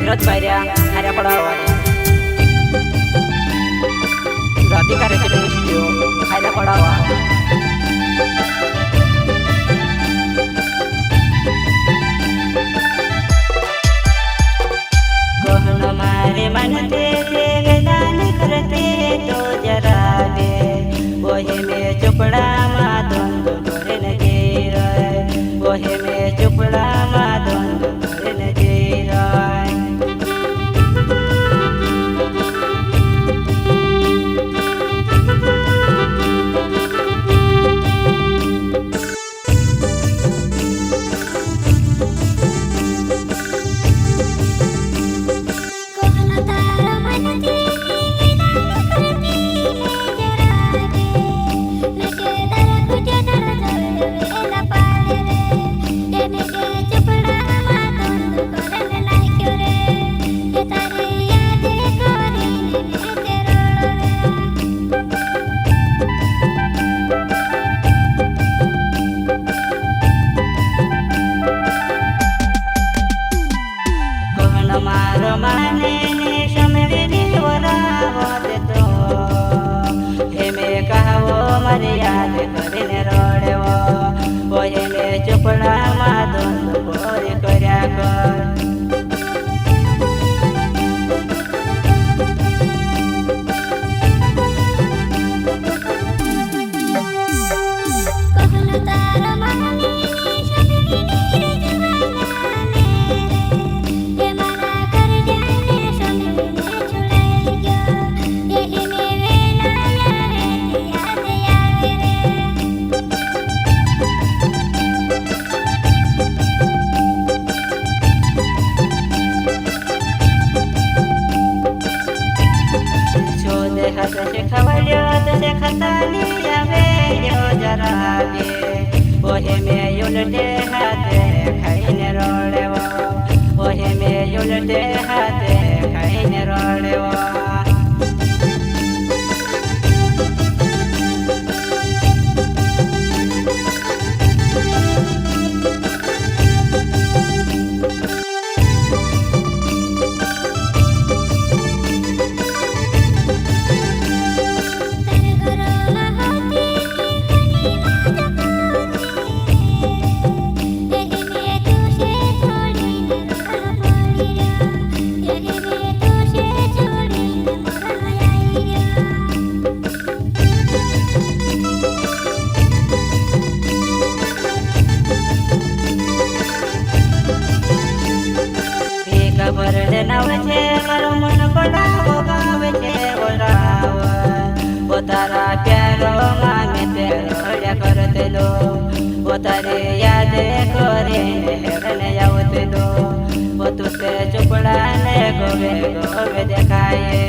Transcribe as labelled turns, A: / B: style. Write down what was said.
A: विरोध पायऱ्या खाऱ्या पडावा अधिकाराचे दृष्टीयो खायला पडावा कोण मारे मनते थे वेदान करते तो जरा दे वही में चुपड़ा मा द्वंद करन गेर वही में चुपड़ा मा द्वंद करन गेर मारो माने ने समवेदी वरावो देतो हे में कहावो मर्याद करीने रोडेवो ओहे में चुपड़ा मा द्वंद पोरे कर्या कर हाथ से खवड़ियो तसे खतानी आवे यो जरा दे ओहे में उलटे हाथे खाइने रोड़ेवो ओहे में उलटे हाथे खाइने रोड़ेवो बरडे नावे छे मारो मन पड़ावो गावे छे ओराव पोतारा प्यारो मामे ते रड्या करते लो पोतारे याद करे हेरने आवते लो पोतु ते चुपड़ा ने गोवे गोवे देखाये।